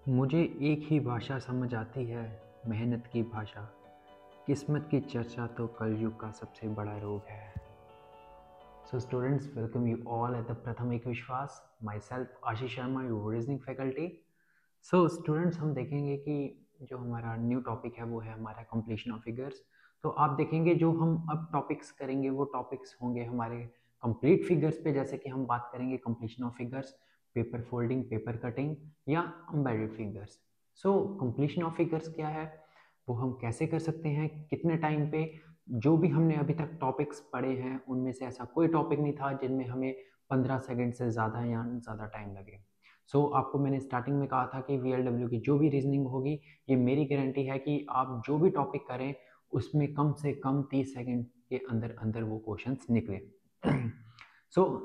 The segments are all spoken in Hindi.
मुझे एक ही भाषा समझ आती है, मेहनत की भाषा। किस्मत की चर्चा तो कलयुग का सबसे बड़ा रोग है। So students, welcome you all at the Pratham Ek Vishwas. Myself Ashish Sharma, your reasoning faculty. So students, हम देखेंगे कि जो हमारा न्यू टॉपिक है वो है हमारा कंप्लीशन ऑफ फिगर्स। तो आप देखेंगे जो हम अब टॉपिक्स करेंगे वो टॉपिक्स होंगे हमारे कंप्लीट फिगर्स पे, जैसे कि हम बात करेंगे completion of figures, paper folding, paper cutting या embedded figures. So completion of figures क्या है, वो हम कैसे कर सकते हैं, कितने टाइम पे। जो भी हमने अभी तक टॉपिक्स पढ़े हैं उनमें से ऐसा कोई टॉपिक नहीं था जिनमें हमें 15 सेकंड से ज़्यादा या ज़्यादा टाइम लगे। आपको मैंने स्टार्टिंग में कहा था कि VLW की जो भी रीजनिंग होगी, ये मेरी गारंटी है कि आप जो भी टॉपिक करें उसमें कम से कम 30 सेकंड के अंदर अंदर वो क्वेश्चंस निकले।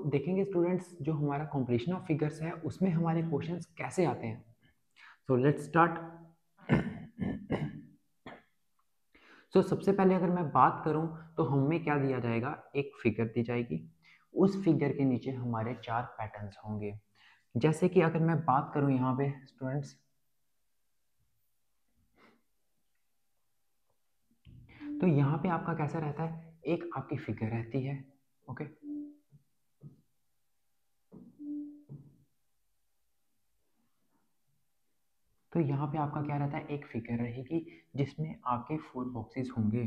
देखेंगे स्टूडेंट्स, जो हमारा कॉम्प्लीशन ऑफ फिगर्स है उसमें हमारे क्वेश्चंस कैसे आते हैं। Let's start. सबसे पहले अगर मैं बात करूं तो हमें क्या दिया जाएगा, एक फिगर दी जाएगी। उस फिगर के नीचे हमारे 4 पैटर्न्स होंगे। जैसे कि अगर मैं बात करूं यहाँ पे स्टूडेंट्स, तो यहाँ पे आपका कैसा रहता है, एक आपकी फिगर रहती है। ओके, तो यहाँ पे आपका क्या रहता है, एक फिगर रहेगी जिसमें आपके 4 बॉक्सेस होंगे।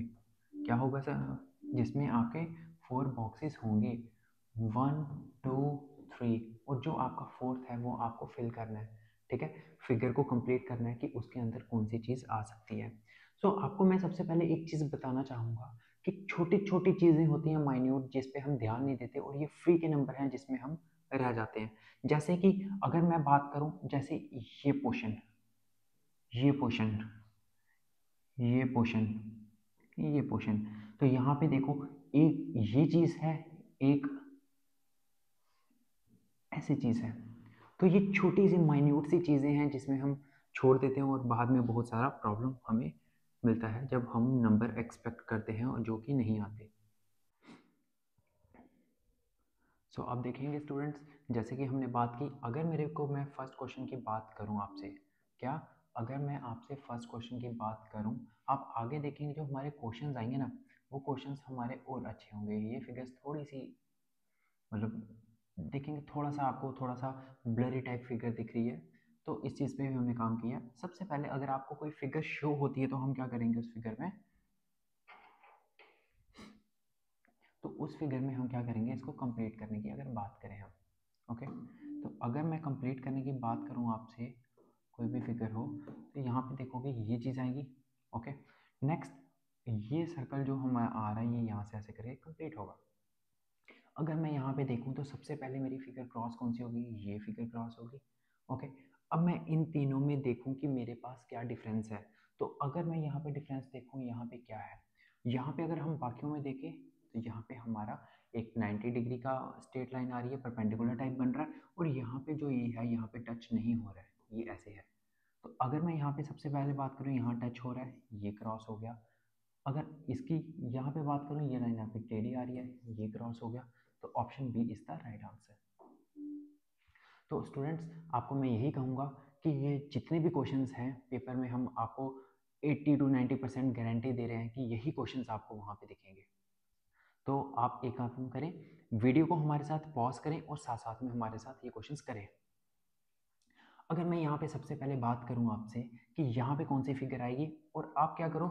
क्या होगा सर, जिसमें आपके 4 बॉक्सेस होंगे, 1 2 3, और जो आपका फोर्थ है वो आपको फिल करना है। ठीक है, फिगर को कंप्लीट करना है कि उसके अंदर कौन सी चीज़ आ सकती है। आपको मैं सबसे पहले एक चीज़ बताना चाहूँगा कि छोटी छोटी चीज़ें होती हैं माइन्यूट, जिस पे हम ध्यान नहीं देते, और ये फ्री के नंबर हैं जिसमें हम रह जाते हैं। जैसे कि अगर मैं बात करूं, जैसे ये पोर्शन, ये पोर्शन, ये पोर्शन, ये पोर्शन, तो यहाँ पे देखो, एक ये चीज़ है, एक ऐसी चीज़ है। तो ये छोटी सी माइन्यूट सी चीज़ें हैं जिसमें हम छोड़ देते हैं और बाद में बहुत सारा प्रॉब्लम हमें मिलता है जब हम नंबर एक्सपेक्ट करते हैं और जो कि नहीं आते। अब देखेंगे स्टूडेंट्स, जैसे कि हमने बात की, अगर मेरे को मैं फर्स्ट क्वेश्चन की बात करूं आपसे, क्या, अगर मैं आपसे फर्स्ट क्वेश्चन की बात करूं, आप आगे देखेंगे जो हमारे क्वेश्चंस आएंगे ना, वो क्वेश्चंस हमारे और अच्छे होंगे। ये फिगर्स थोड़ी सी, मतलब देखेंगे थोड़ा सा आपको थोड़ा सा ब्लरी टाइप फिगर दिख रही है, तो इस चीज़ पे भी हमने काम किया। सबसे पहले अगर आपको कोई फिगर शो होती है तो हम क्या करेंगे, उस फिगर में, तो उस फिगर में हम क्या करेंगे, इसको कंप्लीट करने की अगर बात करें हम। ओके, तो अगर मैं कंप्लीट करने की बात करूं आपसे, कोई भी फिगर हो, तो यहाँ पे देखोगे ये चीज़ आएगी। ओके, नेक्स्ट, ये सर्कल जो हम आ रहा है ये यहाँ से ऐसे करके कंप्लीट होगा। अगर मैं यहाँ पे देखूँ तो सबसे पहले मेरी फिगर क्रॉस कौन सी होगी, ये फिगर क्रॉस होगी। ओके, अब मैं इन तीनों में देखूँ कि मेरे पास क्या डिफरेंस है। तो अगर मैं यहाँ पे डिफरेंस देखूँ, यहाँ पे क्या है, यहाँ पे अगर हम बाकियों में देखें तो यहाँ पे हमारा एक 90 डिग्री का स्ट्रेट लाइन आ रही है, परपेंडिकुलर टाइप बन रहा है, और यहाँ पे जो ये है यहाँ पे टच नहीं हो रहा है, ये ऐसे है। तो अगर मैं यहाँ पे सबसे पहले बात करूँ, यहाँ टच हो रहा है, ये क्रॉस हो गया। अगर इसकी यहाँ पे बात करूँ, ये लाइन यहाँ पे टेढ़ी आ रही है, ये क्रॉस हो गया। तो option B is the right answer. तो स्टूडेंट्स, आपको मैं यही कहूँगा कि ये जितने भी क्वेश्चंस हैं पेपर में, हम आपको 80 to 90% गारंटी दे रहे हैं कि यही क्वेश्चंस आपको वहाँ पे दिखेंगे। तो आप एक काम करें, वीडियो को हमारे साथ पॉज करें और साथ साथ में हमारे साथ ये क्वेश्चंस करें। अगर मैं यहाँ पे सबसे पहले बात करूँ आपसे कि यहाँ पे कौन सी फिगर आएगी, और आप क्या करो,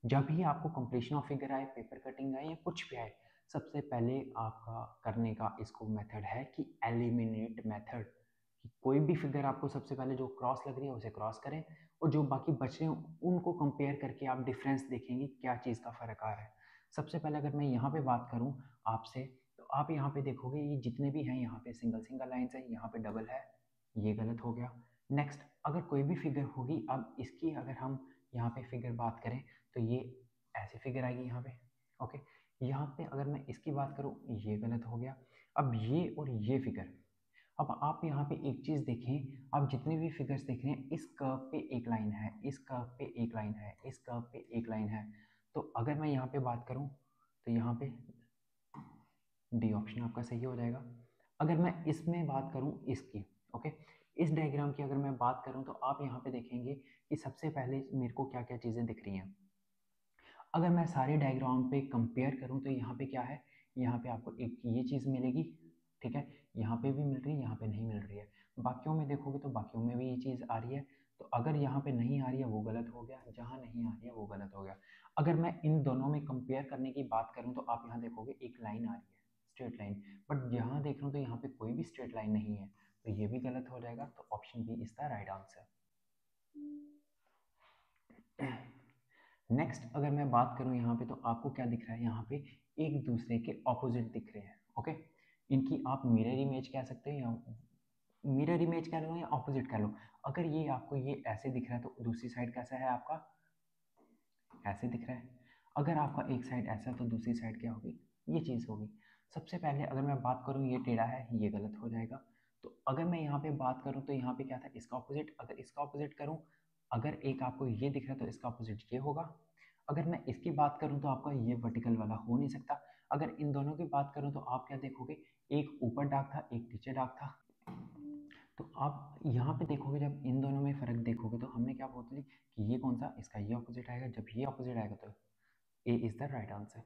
जब भी आपको कंप्लीशन ऑफ फिगर आए, पेपर कटिंग आए या कुछ भी आए, सबसे पहले आपका करने का इसको मेथड है कि एलिमिनेट मेथड। कि कोई भी फिगर आपको सबसे पहले जो क्रॉस लग रही है उसे क्रॉस करें, और जो बाकी बच रहे हैं उनको कंपेयर करके आप डिफरेंस देखेंगे क्या चीज़ का फ़र्क आ रहा है। सबसे पहले अगर मैं यहाँ पे बात करूँ आपसे, तो आप यहाँ पे देखोगे ये जितने भी हैं यहाँ पे सिंगल सिंगल लाइन्स है, यहाँ पे डबल है, ये गलत हो गया। नेक्स्ट, अगर कोई भी फिगर होगी, अब इसकी अगर हम यहाँ पे फिगर बात करें तो ये ऐसी फिगर आएगी यहाँ पे। ओके, यहाँ पे अगर मैं इसकी बात करूँ, ये गलत हो गया। अब ये और ये फिगर, अब आप यहाँ पे एक चीज़ देखें, आप जितने भी फिगर्स देख रहे हैं, इस कर्व पे एक लाइन है, इस कर्व पे एक लाइन है, इस कर्व पे एक लाइन है। तो अगर मैं यहाँ पे बात करूँ तो यहाँ पे डी ऑप्शन आपका सही हो जाएगा। अगर मैं इसमें बात करूँ इसकी, ओके, इस डायग्राम की अगर मैं बात करूं तो आप यहाँ पे देखेंगे कि सबसे पहले मेरे को क्या क्या चीज़ें दिख रही हैं। अगर मैं सारे डायग्राम पे कंपेयर करूं तो यहाँ पे क्या है, यहाँ पे आपको एक ये चीज़ मिलेगी, ठीक है, यहाँ पे भी मिल रही है, यहाँ पे नहीं मिल रही है। बाकियों में देखोगे तो बाकियों में भी ये चीज़ आ रही है, तो अगर यहाँ पे नहीं आ रही है वो गलत हो गया, जहाँ नहीं आ रही है वो गलत हो गया। अगर मैं इन दोनों में कंपेयर करने की बात करूँ तो आप यहाँ देखोगे एक लाइन आ रही है, स्ट्रेट लाइन, बट यहाँ देख रहा हूँ तो यहाँ पे कोई भी स्ट्रेट लाइन नहीं है, तो ये भी गलत हो जाएगा। तो option B is the right answer. Next अगर मैं बात करूं यहाँ पे तो आपको क्या दिख रहा है, यहाँ पे एक दूसरे के ऑपोजिट दिख रहे हैं, ओके। इनकी आप मिरर इमेज कह सकते हैं, या मिरर इमेज कह लो या ऑपोजिट कह लो। अगर ये आपको ये ऐसे दिख रहा है तो दूसरी साइड कैसा है आपका, ऐसे दिख रहा है। अगर आपका एक साइड ऐसा है तो दूसरी साइड क्या होगी, ये चीज़ होगी। सबसे पहले अगर मैं बात करूँ ये टेढ़ा है, ये गलत हो जाएगा। तो अगर मैं यहाँ पे बात करूँ तो यहाँ पे क्या था, इसका ऑपोजिट। अगर इसका ऑपोजिट करूँ, अगर एक आपको ये दिख रहा है तो इसका ऑपोजिट ये होगा। अगर मैं इसकी बात करूँ तो आपका ये वर्टिकल वाला हो नहीं सकता। अगर इन दोनों की बात करूँ तो आप क्या देखोगे, एक ऊपर दाग था, एक नीचे दाग था। तो आप यहाँ पे देखोगे, जब इन दोनों में फ़र्क देखोगे तो हमने क्या बोली कि ये कौन सा, इसका ये ऑपोजिट आएगा। जब ये ऑपोजिट आएगा तो A is the right answer.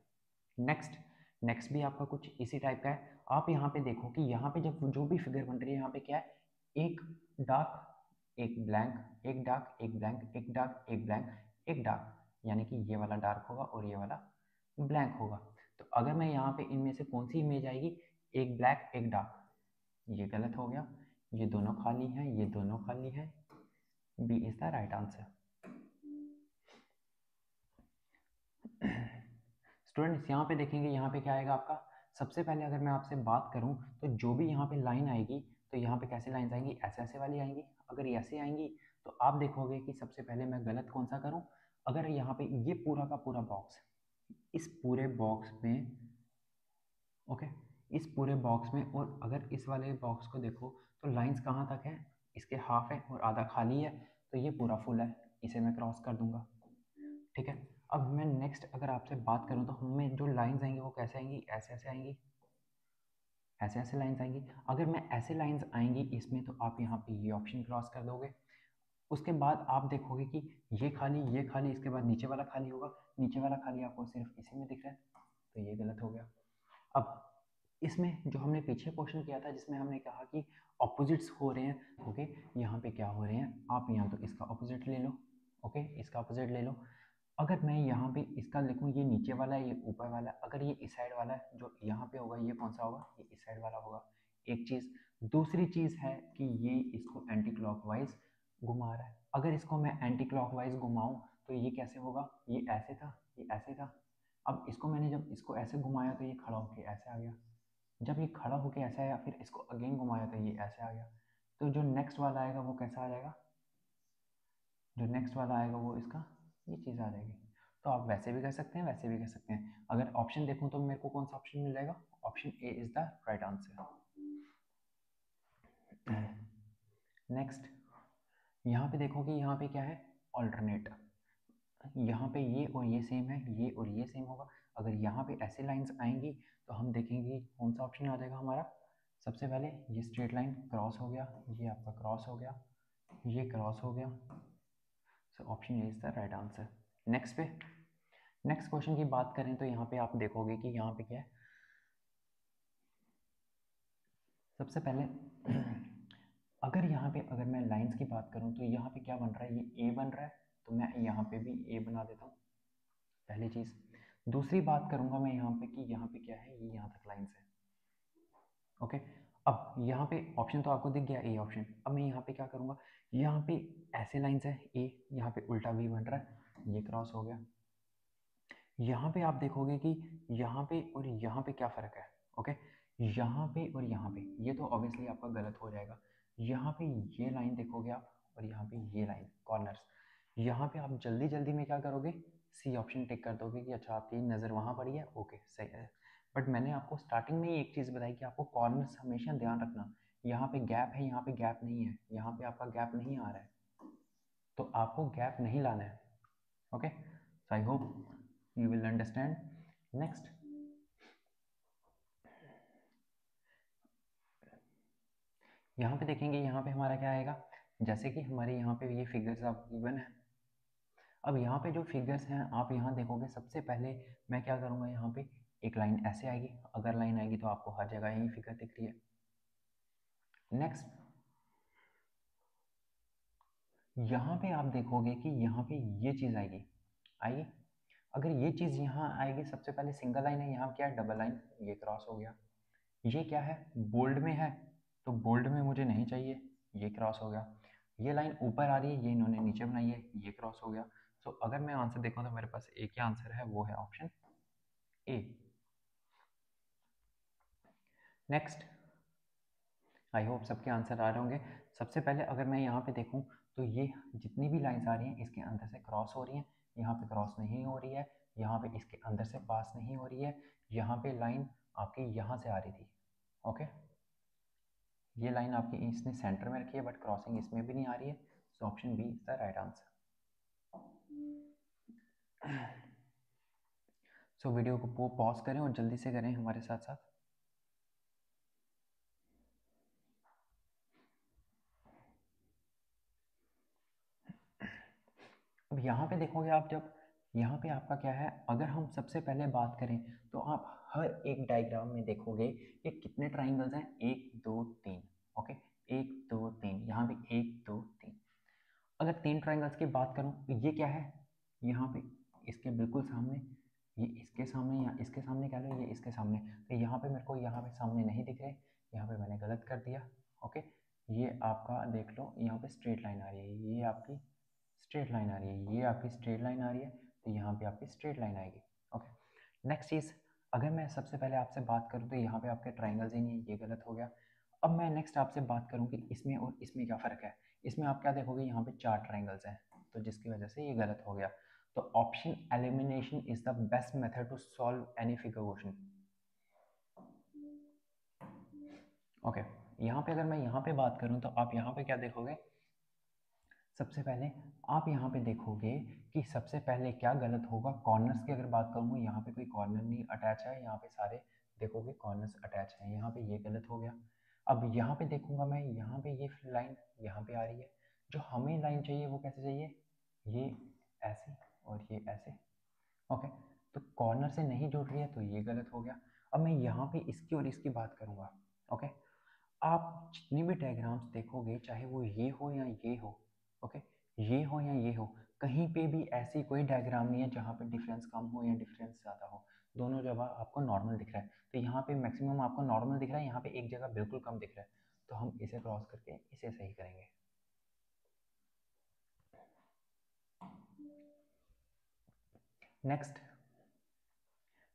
Next next भी आपका कुछ इसी टाइप का है। आप यहाँ पे देखो कि यहाँ पे जब जो भी फिगर बन रही है यहाँ पे क्या है, एक डार्क एक ब्लैंक, एक डार्क एक ब्लैंक, एक डार्क एक ब्लैंक, एक डार्क, यानी कि ये वाला डार्क होगा और ये वाला ब्लैंक होगा। तो अगर मैं यहाँ पे इनमें से कौन सी इमेज आएगी, एक ब्लैक एक डार्क, ये गलत हो गया। ये दोनों खाली हैं, ये दोनों खाली हैं, B is the right answer. Students यहाँ पे देखेंगे, यहाँ पे क्या आएगा आपका, सबसे पहले अगर मैं आपसे बात करूँ तो जो भी यहाँ पे लाइन आएगी तो यहाँ पे कैसे लाइंस आएंगी, ऐसे ऐसे वाली आएंगी। अगर ये ऐसे आएंगी तो आप देखोगे कि सबसे पहले मैं गलत कौन सा करूँ। अगर यहाँ पे ये पूरा का पूरा बॉक्स, इस पूरे बॉक्स में, ओके, इस पूरे बॉक्स में, और अगर इस वाले बॉक्स को देखो तो लाइंस कहाँ तक है, इसके हाफ है और आधा खाली है, तो ये पूरा फुल है, इसे मैं क्रॉस कर दूंगा, ठीक है। अब मैं नेक्स्ट अगर आपसे बात करूं तो हमें जो लाइंस आएंगी वो कैसे आएंगी, ऐसे ऐसे आएंगी, ऐसे ऐसे लाइंस आएंगी। अगर मैं ऐसे लाइंस आएंगी इसमें तो आप यहाँ पे ये ऑप्शन क्रॉस कर दोगे। उसके बाद आप देखोगे कि ये खाली, ये खाली, इसके बाद नीचे वाला खाली होगा। नीचे वाला खाली आपको सिर्फ इसी में दिख रहा है, तो ये गलत हो गया। अब इसमें जो हमने पीछे क्वेश्चन किया था जिसमें हमने कहा कि ऑपोजिट्स हो रहे हैं, ओके, यहाँ पे क्या हो रहे हैं, आप यहाँ तो इसका ऑपोजिट ले लो, ओके, इसका ऑपोजिट ले लो। अगर मैं यहाँ पे इसका लिखूँ, ये नीचे वाला है, ये ऊपर वाला है, अगर ये इस साइड वाला है, जो यहाँ पे होगा ये कौन सा होगा, ये इस साइड वाला होगा, एक चीज़। दूसरी चीज़ है कि ये इसको एंटी क्लॉकवाइज घुमा रहा है। अगर इसको मैं एंटी क्लॉकवाइज घुमाऊँ तो ये कैसे होगा, ये ऐसे था, ये ऐसे था। अब इसको मैंने जब इसको ऐसे घुमाया तो ये खड़ा होके ऐसे आ गया। जब ये खड़ा होके ऐसे आया, फिर इसको अगेन घुमाया तो ये ऐसे आ गया। तो जो नेक्स्ट वाला आएगा वो कैसा आ जाएगा, जो नेक्स्ट वाला आएगा वो इसका ये चीज़ आ जाएगी। तो आप वैसे भी कर सकते हैं, वैसे भी कर सकते हैं। अगर ऑप्शन देखूं तो मेरे को कौन सा ऑप्शन मिल जाएगा, option A is the right answer. Next यहाँ पे देखो कि यहाँ पे क्या है, ऑल्टरनेट। यहाँ पे ये और ये सेम है, ये और ये सेम होगा। अगर यहाँ पे ऐसे लाइंस आएंगी तो हम देखेंगे कौन सा ऑप्शन आ जाएगा हमारा। सबसे पहले ये स्ट्रेट लाइन क्रॉस हो गया, ये आपका क्रॉस हो गया, ये क्रॉस हो गया। So option A is the right answer. Next पे नेक्स्ट क्वेश्चन की बात करें तो यहाँ पे आप देखोगे कि यहाँ पे क्या है। सबसे पहले अगर यहाँ पे अगर मैं लाइंस की बात करूँ तो यहाँ पे क्या बन रहा है, ये ए बन रहा है, तो मैं यहाँ पे भी ए बना देता हूँ, पहली चीज़। दूसरी बात करूँगा मैं यहाँ पे कि यहाँ पे क्या है, ये यहाँ तक लाइंस है, ओके। अब यहाँ पे ऑप्शन तो आपको दिख गया ए ऑप्शन। अब मैं यहाँ पे क्या करूँगा, यहाँ पे ऐसे लाइंस है ए, यहाँ पे उल्टा वी बन रहा है, ये क्रॉस हो गया। यहाँ पे आप देखोगे कि यहाँ पे और यहाँ पे क्या फ़र्क है, ओके। यहाँ पे और यहाँ पे ये तो ऑब्वियसली आपका गलत हो जाएगा। यहाँ पे ये लाइन देखोगे आप, और यहाँ पे ये लाइन कॉर्नर्स, यहाँ पे आप जल्दी जल्दी में क्या करोगे, सी ऑप्शन टिक कर दोगे कि अच्छा आपकी नज़र वहाँ पड़ी है, ओके सही है। बट मैंने आपको स्टार्टिंग में ही एक चीज़ बताई कि आपको कॉर्नर्स हमेशा ध्यान रखना। यहाँ पे गैप है, यहाँ पे गैप नहीं है, यहाँ पे आपका गैप नहीं आ रहा है, तो आपको गैप नहीं लाना है, okay. So I hope you will understand. Next, यहाँ पे देखेंगे, यहाँ पे हमारा क्या आएगा, जैसे कि हमारे यहाँ पे ये फिगर्स आप गिवन है। अब यहाँ पे जो फिगर्स हैं आप यहाँ देखोगे, सबसे पहले मैं क्या करूँगा, यहाँ पे एक लाइन ऐसे आएगी, अगर लाइन आएगी तो आपको हर जगह यही फिगर दिख रही है। नेक्स्ट यहाँ पे आप देखोगे कि यहाँ पे ये चीज़ आएगी, आइए, अगर ये चीज़ यहाँ आएगी, सबसे पहले सिंगल लाइन है, यहाँ क्या है, डबल लाइन, ये क्रॉस हो गया। ये क्या है, बोल्ड में है, तो बोल्ड में मुझे नहीं चाहिए, ये क्रॉस हो गया। ये लाइन ऊपर आ रही है, ये इन्होंने नीचे बनाई है, ये क्रॉस हो गया। तो अगर मैं आंसर देखूँ तो मेरे पास एक ही आंसर है, वो है option A. Next, I hope सबके आंसर आ रहे होंगे। सबसे पहले अगर मैं यहाँ पे देखूँ तो ये जितनी भी लाइंस आ रही हैं इसके अंदर से क्रॉस हो रही हैं, यहाँ पे क्रॉस नहीं हो रही है, यहाँ पे इसके अंदर से पास नहीं हो रही है, यहाँ पे लाइन आपकी यहाँ से आ रही थी, ओके, ये लाइन आपकी इसने सेंटर में रखी है बट क्रॉसिंग इसमें भी नहीं आ रही है, so option B is the right answer. So video को पॉज करें और जल्दी से करें हमारे साथ साथ। अब यहाँ पे देखोगे आप, जब यहाँ पे आपका क्या है, अगर हम सबसे पहले बात करें तो आप हर एक डायग्राम में देखोगे कि कितने ट्राइंगल्स हैं, 1 2 3, ओके, 1 2 3, यहाँ पे 1 2 3। अगर 3 ट्राइंगल्स की बात करूँ तो ये क्या है, यहाँ पे इसके बिल्कुल सामने, ये इसके सामने या इसके सामने कह लो, ये इसके सामने, तो यहाँ पे मेरे को यहाँ पे सामने नहीं दिख रहे, यहाँ पे मैंने गलत कर दिया, ओके। ये आपका देख लो, यहाँ पे स्ट्रेट लाइन आ रही है, ये आपकी स्ट्रेट लाइन आ रही है, ये आपकी स्ट्रेट लाइन आ रही है, तो यहाँ पे आपकी स्ट्रेट लाइन आएगी, ओके। नेक्स्ट चीज़, अगर मैं सबसे पहले आपसे बात करूँ तो यहाँ पे आपके ट्राइंगल्स ही नहीं है, ये गलत हो गया। अब मैं नेक्स्ट आपसे बात करूँ कि इसमें और इसमें क्या फ़र्क है, इसमें आप क्या देखोगे, यहाँ पे 4 ट्राइंगल्स हैं, तो जिसकी वजह से ये गलत हो गया। तो option elimination is the best method to solve any figure question, okay. यहाँ पे अगर मैं यहाँ पे बात करूँ तो आप यहाँ पे क्या देखोगे, सबसे पहले आप यहाँ पे देखोगे कि सबसे पहले क्या गलत होगा, कॉर्नर्स की अगर बात करूँ, यहाँ पे कोई कॉर्नर नहीं अटैच है, यहाँ पे सारे देखोगे कॉर्नर्स अटैच हैं, यहाँ पे ये गलत हो गया। अब यहाँ पे देखूंगा मैं, यहाँ पे ये लाइन यहाँ पे आ रही है, जो हमें लाइन चाहिए वो कैसे चाहिए, ये ऐसे और ये ऐसे, ओके, तो कॉर्नर से नहीं जुड़ रही है तो ये गलत हो गया। अब मैं यहाँ पे इसकी और इसकी बात करूँगा, ओके। आप जितनी भी डायग्राम्स देखोगे, चाहे वो ये हो या ये हो, ओके, ये हो या ये हो, कहीं पे भी ऐसी कोई डायग्राम नहीं है जहाँ पे डिफरेंस कम हो या डिफरेंस ज़्यादा हो, दोनों जगह आपको नॉर्मल दिख रहा है। तो यहाँ पे मैक्सिमम आपको नॉर्मल दिख रहा है, यहाँ पे एक जगह बिल्कुल कम दिख रहा है, तो हम इसे क्रॉस करके इसे सही करेंगे। नेक्स्ट,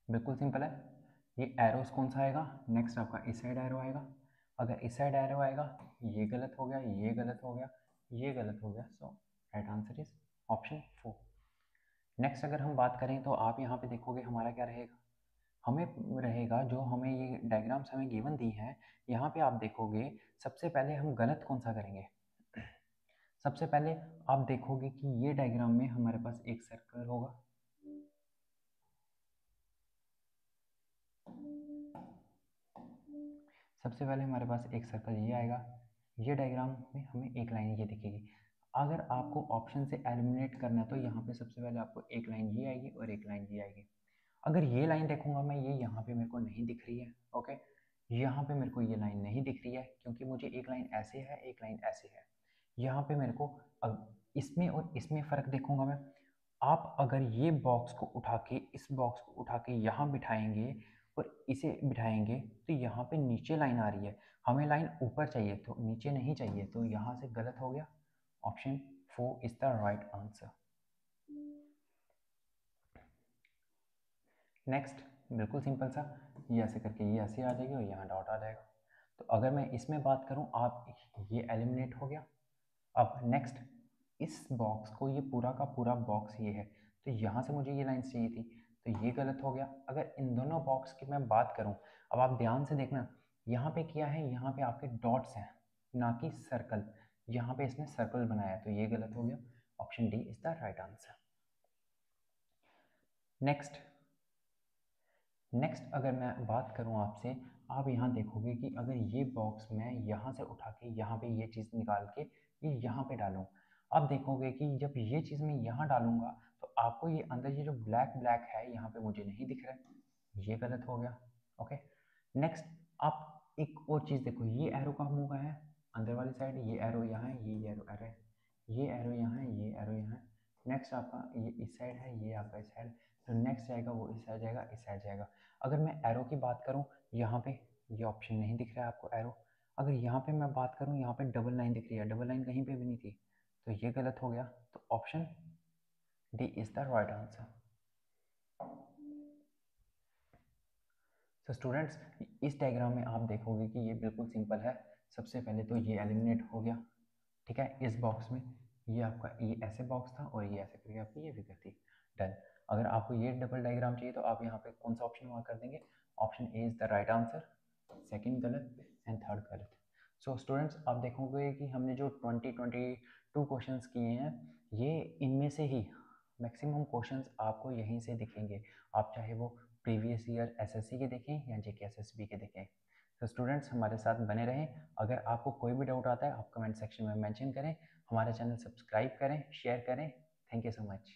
बिल्कुल सिंपल है, ये एरोस कौन सा आएगा, नेक्स्ट आपका इस साइड एरो आएगा, अगर इस साइड एरो आएगा, ये गलत हो गया, ये गलत हो गया, ये गलत हो गया, so right answer is option 4। Next अगर हम बात करें तो आप यहाँ पे देखोगे हमारा क्या रहेगा, हमें रहेगा जो हमें ये डायग्राम्स हमें गिवन दी हैं, यहाँ पे आप देखोगे सबसे पहले हम गलत कौन सा करेंगे, सबसे पहले आप देखोगे कि ये डायग्राम में हमारे पास एक सर्कल होगा, सबसे पहले हमारे पास एक सर्कल ये आएगा, ये डायग्राम में हमें एक लाइन ये दिखेगी। अगर आपको ऑप्शन से एलिमिनेट करना है तो यहाँ पे सबसे पहले आपको एक लाइन ये आएगी और एक लाइन ये आएगी। अगर ये लाइन देखूंगा मैं, ये यहाँ पे मेरे को नहीं दिख रही है, ओके, यहाँ पे मेरे को ये लाइन नहीं दिख रही है क्योंकि मुझे एक लाइन ऐसे है, एक लाइन ऐसे है। यहाँ पे मेरे को इसमें और इसमें फ़र्क देखूंगा मैं। आप अगर ये बॉक्स को उठा के, इस बॉक्स को उठा के यहाँ बिठाएंगे और इसे बिठाएंगे तो यहाँ पे नीचे लाइन आ रही है, हमें लाइन ऊपर चाहिए तो नीचे नहीं चाहिए, तो यहाँ से गलत हो गया। Option 4 is the right answer. Next, बिल्कुल सिंपल सा, ये ऐसे करके ये ऐसे आ जाएगी और यहाँ डॉट आ जाएगा। तो अगर मैं इसमें बात करूँ, आप ये एलिमिनेट हो गया। अब नेक्स्ट, इस बॉक्स को, ये पूरा का पूरा बॉक्स ये है, तो यहाँ से मुझे ये लाइन्स चाहिए थी, तो ये गलत हो गया। अगर इन दोनों बॉक्स की मैं बात करूँ, अब आप ध्यान से देखना, यहाँ पे क्या है, यहाँ पे आपके डॉट्स हैं ना कि सर्कल, यहाँ पे इसने सर्कल बनाया, तो ये गलत हो गया। Option D is the right answer. Next, अगर मैं बात करूं आपसे, आप यहाँ देखोगे कि अगर ये बॉक्स मैं यहाँ से उठा के यहाँ पे ये चीज़ निकाल के ये यहाँ पे डालूँ, आप देखोगे कि जब ये चीज़ मैं यहाँ डालूँगा तो आपको ये अंदर ये जो ब्लैक ब्लैक है यहाँ पे मुझे नहीं दिख रहा है, ये गलत हो गया। ओके, नेक्स्ट आप एक और चीज़ देखो, ये एरो कहाँ मूव है अंदर वाली साइड, ये एरो यहाँ है, ये एरो एरो है, ये एरो यहाँ है, ये एरो यहाँ है। नेक्स्ट आपका ये इस साइड है, ये आपका इस साइड, तो नेक्स्ट जाएगा वो इस साइड जाएगा, इस साइड जाएगा। अगर मैं एरो की बात करूँ, यहाँ पे ये ऑप्शन नहीं दिख रहा है आपको एरो। अगर यहाँ पे मैं बात करूँ, यहाँ पे डबल लाइन दिख रही है, डबल लाइन कहीं पे भी नहीं थी, तो ये गलत हो गया। तो option D is the right answer. तो स्टूडेंट्स, इस डायग्राम में आप देखोगे कि ये बिल्कुल सिंपल है। सबसे पहले तो ये एलिमिनेट हो गया, ठीक है। इस बॉक्स में ये आपका ये ऐसे बॉक्स था और ये ऐसे करके आपकी ये फिगर थी, डन। अगर आपको ये डबल डायग्राम चाहिए तो आप यहाँ पे कौन सा ऑप्शन मार्क कर देंगे, option A is the right answer, second गलत एंड थर्ड गलत। सो स्टूडेंट्स, आप देखोगे कि हमने जो 22 क्वेश्चंस किए हैं, ये इनमें से ही मैक्सिमम क्वेश्चंस आपको यहीं से दिखेंगे, आप चाहे वो प्रीवियस ईयर एसएससी के देखें या जेके एसएसबी के देखें। तो स्टूडेंट्स, हमारे साथ बने रहें। अगर आपको कोई भी डाउट आता है आप कमेंट सेक्शन में मेंशन करें, हमारे चैनल सब्सक्राइब करें, शेयर करें। Thank you so much.